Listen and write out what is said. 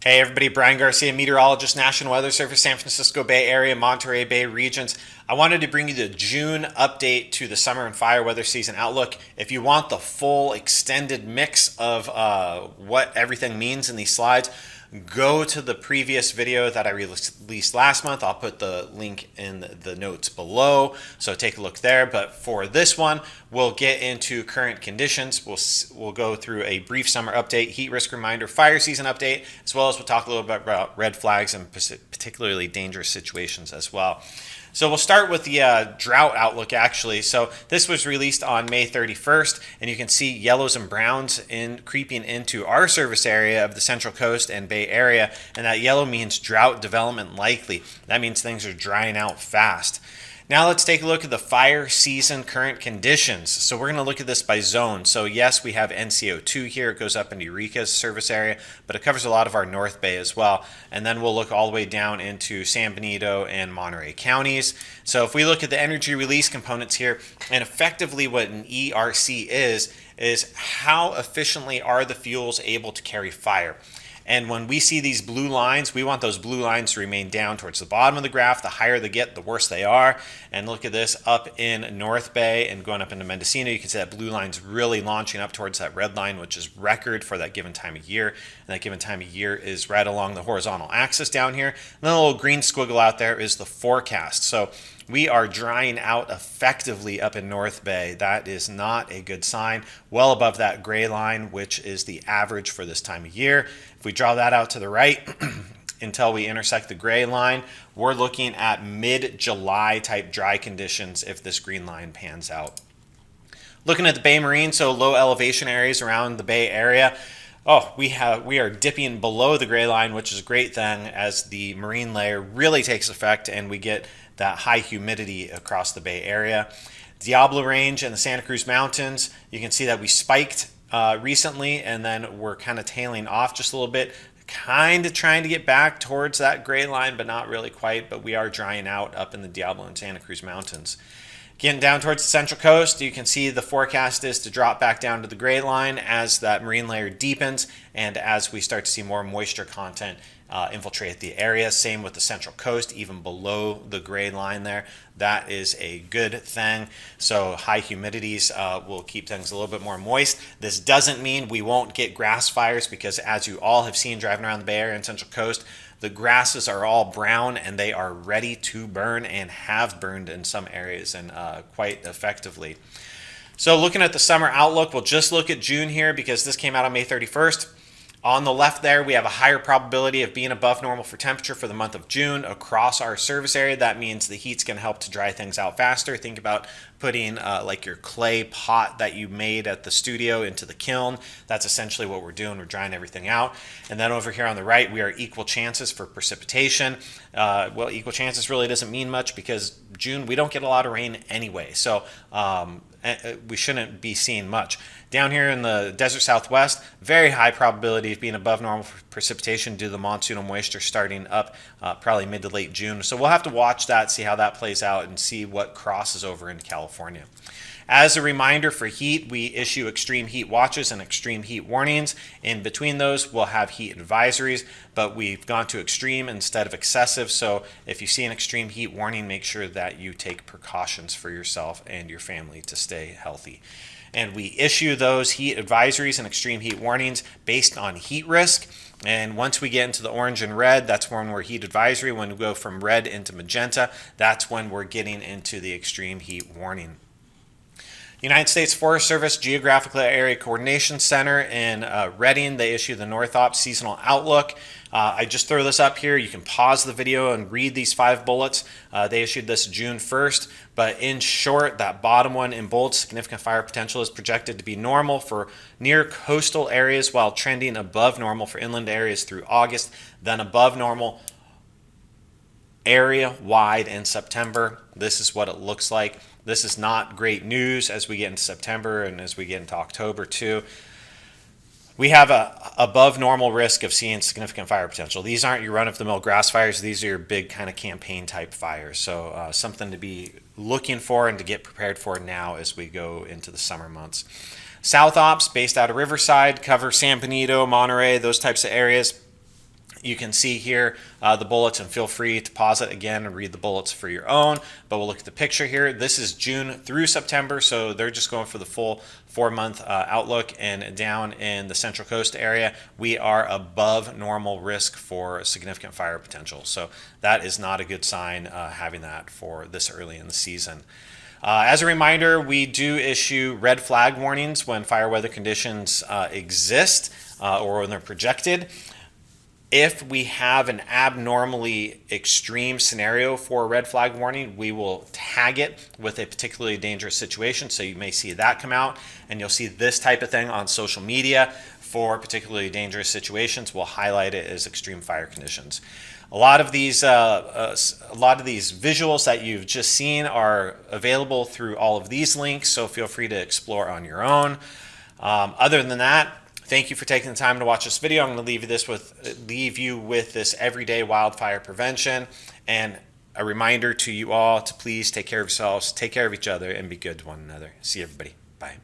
Hey everybody, Brian Garcia, meteorologist, National Weather Service, San Francisco Bay Area, Monterey Bay regions. I wanted to bring you the June update to the summer and fire weather season outlook. If you want the full extended mix of what everything means in these slides, go to the previous video that I released last month. I'll put the link in the notes below, so take a look there. But for this one, we'll get into current conditions. We'll go through a brief summer update, heat risk reminder, fire season update, as well as we'll talk a little bit about red flags and particularly dangerous situations as well. So we'll start with the drought outlook actually. So this was released on May 31st, and you can see yellows and browns creeping into our service area of the Central Coast and Bay Area, and that yellow means drought development likely. That means things are drying out fast. Now let's take a look at the fire season current conditions. So we're going to look at this by zone. So yes, we have NCO2 here. It goes up into Eureka's service area, but it covers a lot of our North Bay as well. And then we'll look all the way down into San Benito and Monterey counties. So if we look at the energy release components here, and effectively what an ERC is how efficiently are the fuels able to carry fire. And when we see these blue lines, we want those blue lines to remain down towards the bottom of the graph. The higher they get, the worse they are. And look at this up in North Bay and going up into Mendocino. You can see that blue line's really launching up towards that red line, which is record for that given time of year. And that given time of year is right along the horizontal axis down here. And then the little green squiggle out there is the forecast. So we are drying out effectively up in North Bay. That is not a good sign. Well above that gray line, which is the average for this time of year. If we draw that out to the right until we intersect the gray line, we're looking at mid-July type dry conditions if this green line pans out. Looking at the Bay Marine, so low elevation areas around the Bay Area, we are dipping below the gray line, which is a great thing as the marine layer really takes effect and we get that high humidity across the Bay Area. Diablo Range and the Santa Cruz Mountains, you can see that we spiked recently and then we're kind of tailing off just a little bit, kind of trying to get back towards that gray line, but not really quite, but we are drying out up in the Diablo and Santa Cruz Mountains. Getting down towards the Central Coast, you can see the forecast is to drop back down to the gray line as that marine layer deepens and as we start to see more moisture content infiltrate the area. Same with the Central Coast, even below the gray line there. That is a good thing. So high humidities will keep things a little bit more moist. This doesn't mean we won't get grass fires because as you all have seen driving around the Bay Area and Central Coast, the grasses are all brown and they are ready to burn and have burned in some areas and quite effectively. So looking at the summer outlook, we'll just look at June here because this came out on May 31st. On the left there, we have a higher probability of being above normal for temperature for the month of June across our service area. That means the heat's going to help to dry things out faster. Think about putting like your clay pot that you made at the studio into the kiln. That's essentially what we're doing. We're drying everything out. And then over here on the right, we are equal chances for precipitation. Well, equal chances really doesn't mean much because June, we don't get a lot of rain anyway. So we shouldn't be seeing much. Down here in the desert southwest, very high probability of being above normal for precipitation due to the monsoonal moisture starting up probably mid to late June. So we'll have to watch that, see how that plays out, and see what crosses over into California. As a reminder for heat, we issue extreme heat watches and extreme heat warnings. In between those, we'll have heat advisories, but we've gone to extreme instead of excessive. So if you see an extreme heat warning, make sure that you take precautions for yourself and your family to stay healthy. And we issue those heat advisories and extreme heat warnings based on heat risk. And once we get into the orange and red, that's when we're heat advisory. When we go from red into magenta, that's when we're getting into the extreme heat warning. United States Forest Service Geographical Area Coordination Center in Redding, they issue the NORTHOP Seasonal Outlook. I just throw this up here. You can pause the video and read these 5 bullets. They issued this June 1st, but in short, that bottom one in bold, significant fire potential is projected to be normal for near coastal areas while trending above normal for inland areas through August, then above normal area-wide in September. This is what it looks like. This is not great news as we get into September and as we get into October too. We have a above normal risk of seeing significant fire potential. These aren't your run-of-the-mill grass fires. These are your big kind of campaign type fires. So something to be looking for and to get prepared for now as we go into the summer months. South Ops, based out of Riverside, cover San Benito, Monterey, those types of areas. You can see here the bullets, and feel free to pause it again and read the bullets for your own. But we'll look at the picture here. This is June through September, so they're just going for the full 4-month outlook. And down in the Central Coast area, we are above normal risk for significant fire potential. So that is not a good sign having that for this early in the season. As a reminder, we do issue red flag warnings when fire weather conditions exist or when they're projected. If we have an abnormally extreme scenario for a red flag warning, we will tag it with a particularly dangerous situation. So you may see that come out, and you'll see this type of thing on social media for particularly dangerous situations. We'll highlight it as extreme fire conditions. A lot of these visuals that you've just seen are available through all of these links, so feel free to explore on your own. Other than that, thank you for taking the time to watch this video. I'm going to leave you with this everyday wildfire prevention, and a reminder to you all to please take care of yourselves, take care of each other, and be good to one another. See everybody. Bye.